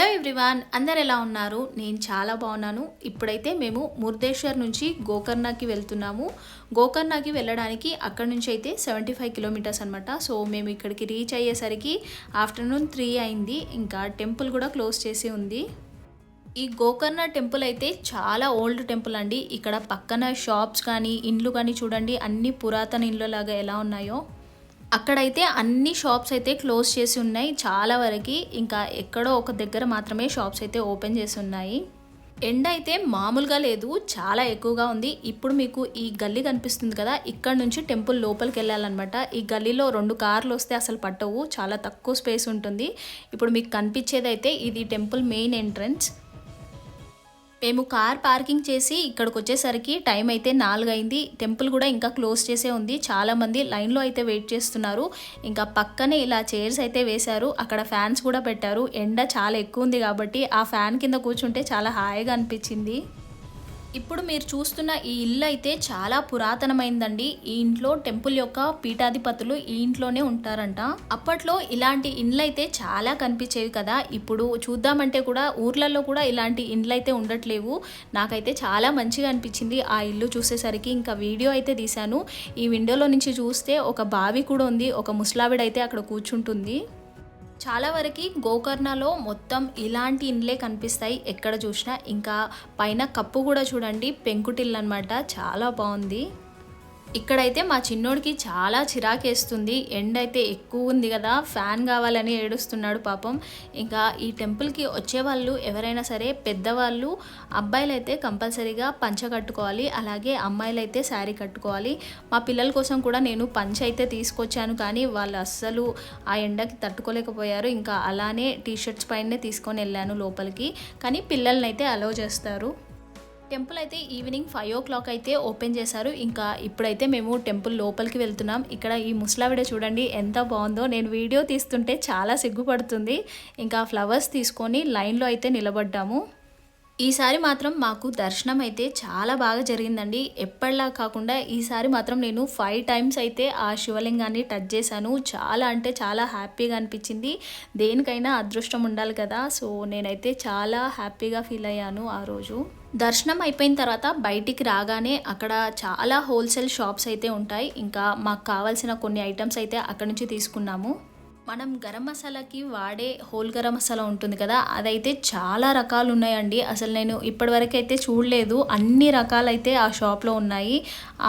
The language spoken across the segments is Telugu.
హలో ఎవ్రీవాన్, అందరు ఎలా ఉన్నారు? నేను చాలా బాగున్నాను. ఇప్పుడైతే మేము మురుదేశ్వర్ నుంచి గోకర్ణకి వెళ్తున్నాము. గోకర్ణకి వెళ్ళడానికి అక్కడ నుంచి అయితే 75 కిలోమీటర్స్ అనమాట. సో మేము ఇక్కడికి రీచ్ అయ్యేసరికి ఆఫ్టర్నూన్ 3 అయింది. ఇంకా టెంపుల్ కూడా క్లోజ్ చేసి ఉంది. ఈ గోకర్ణ టెంపుల్ అయితే చాలా ఓల్డ్ టెంపుల్ అండి. ఇక్కడ పక్కన షాప్స్ కానీ ఇండ్లు కానీ చూడండి, అన్ని పురాతన ఇండ్లు లాగా ఎలా ఉన్నాయో. అక్కడైతే అన్ని షాప్స్ అయితే క్లోజ్ చేసి ఉన్నాయి చాలా వరకు. ఇంకా ఎక్కడో ఒక దగ్గర మాత్రమే షాప్స్ అయితే ఓపెన్ చేసి ఉన్నాయి. ఎండ అయితే మామూలుగా లేదు, చాలా ఎక్కువగా ఉంది. ఇప్పుడు మీకు ఈ గల్లీ కనిపిస్తుంది కదా, ఇక్కడ నుంచి టెంపుల్ లోపలికి వెళ్ళాలన్నమాట. ఈ గల్లీలో 2 కార్లు వస్తే అసలు పట్టవు, చాలా తక్కువ స్పేస్ ఉంటుంది. ఇప్పుడు మీకు కనిపించేది అయితే ఇది టెంపుల్ మెయిన్ ఎంట్రన్స్. మేము కార్ పార్కింగ్ చేసి ఇక్కడికి వచ్చేసరికి టైం అయితే 4 అయింది. టెంపుల్ కూడా ఇంకా క్లోజ్ చేసే ఉంది. చాలామంది లైన్లో అయితే వెయిట్ చేస్తున్నారు. ఇంకా పక్కనే ఇలా చైర్స్ అయితే వేశారు, అక్కడ ఫ్యాన్స్ కూడా పెట్టారు. ఎండ చాలా ఎక్కువ ఉంది కాబట్టి ఆ ఫ్యాన్ కింద కూర్చుంటే చాలా హాయిగా అనిపించింది. ఇప్పుడు మీరు చూస్తున్న ఈ ఇల్లు అయితే చాలా పురాతనమైందండి. ఈ ఇంట్లో టెంపుల్ యొక్క పీఠాధిపతులు ఈ ఇంట్లోనే ఉంటారంట. అప్పట్లో ఇలాంటి ఇండ్లు అయితే చాలా కనిపించేవి కదా. ఇప్పుడు చూద్దామంటే కూడా ఊర్లలో కూడా ఇలాంటి ఇండ్లు అయితే ఉండట్లేవు. నాకైతే చాలా మంచిగా అనిపించింది ఆ ఇల్లు చూసేసరికి. ఇంకా వీడియో అయితే తీశాను. ఈ విండోలో నుంచి చూస్తే ఒక బావి కూడా ఉంది, ఒక ముసలావిడ అయితే అక్కడ కూర్చుంటుంది. చాలా వరకు గోకర్ణలో మొత్తం ఇలాంటి ఇండ్లే కనిపిస్తాయి ఎక్కడ చూసినా. ఇంకా పైన కప్పు కూడా చూడండి, పెంకుటిల్లు అనమాట, చాలా బాగుంది. ఇక్కడైతే మా చిన్నోడికి చాలా చిరాకేస్తుంది. ఎండ అయితే ఎక్కువ ఉంది కదా, ఫ్యాన్ కావాలని ఏడుస్తున్నాడు పాపం. ఇంకా ఈ టెంపుల్కి వచ్చేవాళ్ళు ఎవరైనా సరే పెద్దవాళ్ళు, అబ్బాయిలు అయితే కంపల్సరీగా పంచ కట్టుకోవాలి, అలాగే అమ్మాయిలు అయితే శారీ కట్టుకోవాలి. మా పిల్లల కోసం కూడా నేను పంచ అయితే తీసుకొచ్చాను, కానీ వాళ్ళు అస్సలు ఆ ఎండకి తట్టుకోలేకపోయారు. ఇంకా అలానే టీషర్ట్స్ పైనే తీసుకొని వెళ్ళాను లోపలికి, కానీ పిల్లల్ని అయితే అలౌ చేస్తారు. టెంపుల్ అయితే ఈవినింగ్ 5 o'clock అయితే ఓపెన్ చేశారు. ఇంకా ఇప్పుడైతే మేము టెంపుల్ లోపలికి వెళ్తున్నాం. ఇక్కడ ఈ ముసలావిడ చూడండి ఎంత బాగుందో. నేను వీడియో తీస్తుంటే చాలా సిగ్గుపడుతుంది. ఇంకా ఫ్లవర్స్ తీసుకొని లైన్లో అయితే నిలబడ్డాము. ఈసారి మాత్రం మాకు దర్శనం అయితే చాలా బాగా జరిగిందండి. ఎప్పటిలా కాకుండా ఈసారి మాత్రం నేను 5 times అయితే ఆ శివలింగాన్ని టచ్ చేశాను. చాలా అంటే చాలా హ్యాపీగా అనిపించింది. దేనికైనా అదృష్టం ఉండాలి కదా. సో నేనైతే చాలా హ్యాపీగా ఫీల్ అయ్యాను ఆ రోజు. దర్శనం అయిపోయిన తర్వాత బయటికి రాగానే అక్కడ చాలా హోల్సేల్ షాప్స్ అయితే ఉంటాయి. ఇంకా మాకు కావాల్సిన కొన్ని ఐటమ్స్ అయితే అక్కడ నుంచి తీసుకున్నాము. మనం గరం మసాలాకి వాడే హోల్ గరం మసాలా ఉంటుంది కదా, అదైతే చాలా రకాలు ఉన్నాయండి. అసలు నేను ఇప్పటివరకు అయితే చూడలేదు, అన్ని రకాలైతే ఆ షాప్లో ఉన్నాయి.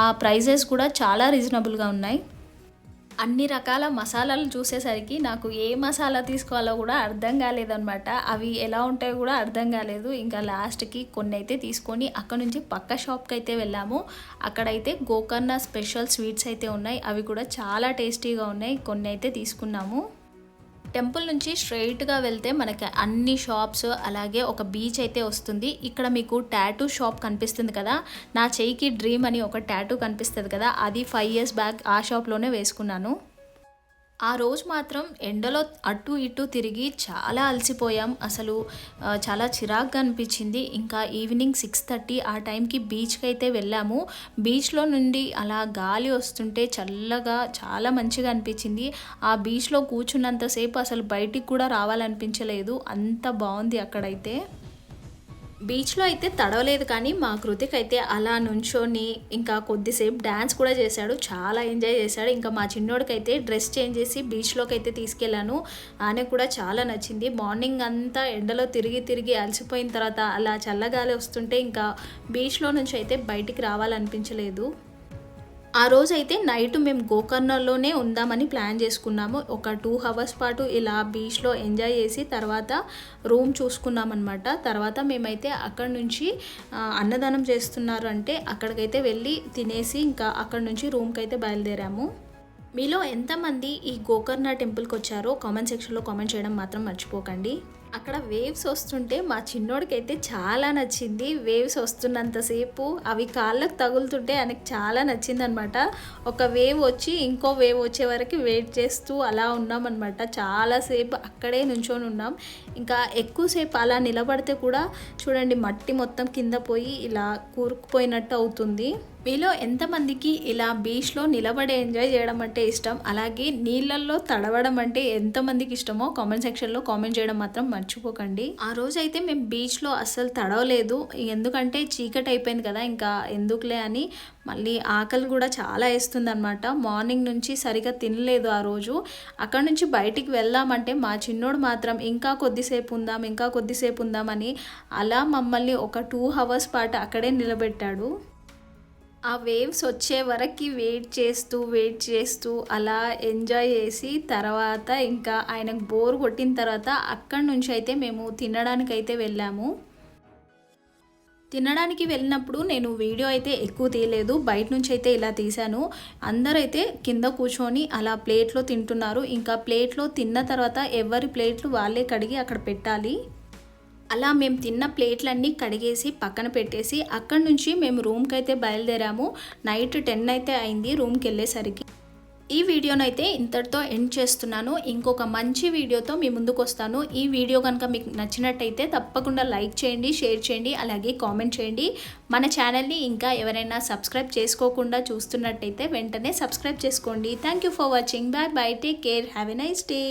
ఆ ప్రైజెస్ కూడా చాలా రీజనబుల్గా ఉన్నాయి. అన్ని రకాల మసాలాలు చూసేసరికి నాకు ఏ మసాలా తీసుకోవాలో కూడా అర్థం కాలేదన్నమాట. అవి ఎలా ఉంటాయో కూడా అర్థం కాలేదు. ఇంకా లాస్ట్కి కొన్ని అయితే తీసుకొని అక్కడ నుంచి పక్క షాప్కి అయితే వెళ్ళాము. అక్కడైతే గోకర్ణ స్పెషల్ స్వీట్స్ అయితే ఉన్నాయి, అవి కూడా చాలా టేస్టీగా ఉన్నాయి. కొన్ని అయితే తీసుకున్నాము. టెంపుల్ నుంచి స్ట్రైట్గా వెళ్తే మనకి అన్ని షాప్స్, అలాగే ఒక బీచ్ అయితే వస్తుంది. ఇక్కడ మీకు టాటూ షాప్ కనిపిస్తుంది కదా, నా చెయ్యికి డ్రీమ్ అని ఒక టాటూ కనిపిస్తుంది కదా, అది 5 years బ్యాక్ ఆ షాప్లోనే వేసుకున్నాను. ఆ రోజు మాత్రం ఎండలో అటు ఇటు తిరిగి చాలా అలసిపోయాం. అసలు చాలా చిరాగ్గా అనిపించింది. ఇంకా ఈవినింగ్ 6:30 ఆ టైంకి బీచ్కి అయితే వెళ్ళాము. బీచ్లో నుండి అలా గాలి వస్తుంటే చల్లగా చాలా మంచిగా అనిపించింది. ఆ బీచ్లో కూర్చున్నంతసేపు అసలు బయటికి కూడా రావాలనిపించలేదు, అంత బాగుంది అక్కడైతే. బీచ్లో అయితే తడవలేదు, కానీ మా కృతిక్ అయితే అలా నుంచొని ఇంకా కొద్దిసేపు డ్యాన్స్ కూడా చేశాడు, చాలా ఎంజాయ్ చేశాడు. ఇంకా మా చిన్నోడికి అయితే డ్రెస్ చేంజ్ చేసి బీచ్లోకి అయితే తీసుకెళ్ళాను. ఆయనకు కూడా చాలా నచ్చింది. మార్నింగ్ అంతా ఎండలో తిరిగి తిరిగి అలసిపోయిన తర్వాత అలా చల్లగాలి వస్తుంటే ఇంకా బీచ్లో నుంచి అయితే బయటికి రావాలనిపించలేదు. ఆ రోజైతే నైట్ మేము గోకర్ణలోనే ఉందామని ప్లాన్ చేసుకున్నాము. ఒక 2 hours పాటు ఇలా బీచ్లో ఎంజాయ్ చేసి తర్వాత రూమ్ చూసుకున్నామన్నమాట. తర్వాత మేమైతే అక్కడ నుంచి అన్నదానం చేస్తున్నారు అంటే అక్కడికైతే వెళ్ళి తినేసి ఇంకా అక్కడ నుంచి రూమ్కి అయితే బయలుదేరాము. మీలో ఎంతమంది ఈ గోకర్ణ టెంపుల్కి వచ్చారో కామెంట్ సెక్షన్లో కామెంట్ చేయడం మాత్రం మర్చిపోకండి. అక్కడ వేవ్స్ వస్తుంటే మా చిన్నోడికి అయితే చాలా నచ్చింది. వేవ్స్ వస్తున్నంతసేపు అవి కాళ్ళకు తగులుతుంటే ఆయనకు చాలా నచ్చిందనమాట. ఒక వేవ్ వచ్చి ఇంకో వేవ్ వచ్చే వరకు వెయిట్ చేస్తూ అలా ఉన్నామన్నమాట. చాలాసేపు అక్కడే నుంచొని ఉన్నాం. ఇంకా ఎక్కువసేపు అలా నిలబడితే కూడా చూడండి మట్టి మొత్తం కింద పోయి ఇలా కూరుకుపోయినట్టు అవుతుంది. మీలో ఎంతమందికి ఇలా బీచ్లో నిలబడి ఎంజాయ్ చేయడం అంటే ఇష్టం, అలాగే నీళ్ళల్లో తడవడం అంటే ఎంతమందికి ఇష్టమో కామెంట్ సెక్షన్లో కామెంట్ చేయడం మాత్రం మర్చిపోకండి. ఆ రోజు అయితే మేము బీచ్లో అస్సలు తడవలేదు, ఎందుకంటే చీకటి అయిపోయింది కదా, ఇంకా ఎందుకులే అని. మళ్ళీ ఆకలి కూడా చాలా వేస్తుంది అనమాట. మార్నింగ్ నుంచి సరిగా తినలేదు ఆ రోజు. అక్కడ నుంచి బయటికి వెళ్దామంటే మా చిన్నోడు మాత్రం ఇంకా కొద్దిసేపు ఉందామని అలా మమ్మల్ని ఒక 2 hours పాటు అక్కడే నిలబెట్టాడు. ఆ వేవ్స్ వచ్చే వరకు వెయిట్ చేస్తూ అలా ఎంజాయ్ చేసి తర్వాత ఇంకా ఆయనకు బోర్ కొట్టిన తర్వాత అక్కడి నుంచి అయితే మేము తినడానికైతే వెళ్ళాము. తినడానికి వెళ్ళినప్పుడు నేను వీడియో అయితే ఎక్కువ తీయలేదు, బయట నుంచి అయితే ఇలా తీశాను. అందరైతే కింద కూర్చొని అలా ప్లేట్లో తింటున్నారు. ఇంకా ప్లేట్లో తిన్న తర్వాత ఎవరి ప్లేట్లు వాళ్ళే కడిగి అక్కడ పెట్టాలి. అలా మేము తిన్న ప్లేట్లన్నీ కడిగేసి పక్కన పెట్టేసి అక్కడి నుంచి మేము రూమ్కి అయితే బయలుదేరాము. నైట్ 10 అయితే అయింది రూమ్కి వెళ్ళేసరికి. ఈ వీడియోనైతే ఇంతటితో ఎండ్ చేస్తున్నాను. ఇంకొక మంచి వీడియోతో మీ ముందుకు వస్తాను. ఈ వీడియో కనుక మీకు నచ్చినట్టయితే తప్పకుండా లైక్ చేయండి, షేర్ చేయండి, అలాగే కామెంట్ చేయండి. మన ఛానల్ని ఇంకా ఎవరైనా సబ్స్క్రైబ్ చేసుకోకుండా చూస్తున్నట్టయితే వెంటనే సబ్స్క్రైబ్ చేసుకోండి. Thank you for watching. Bye bye, take care, have a nice day.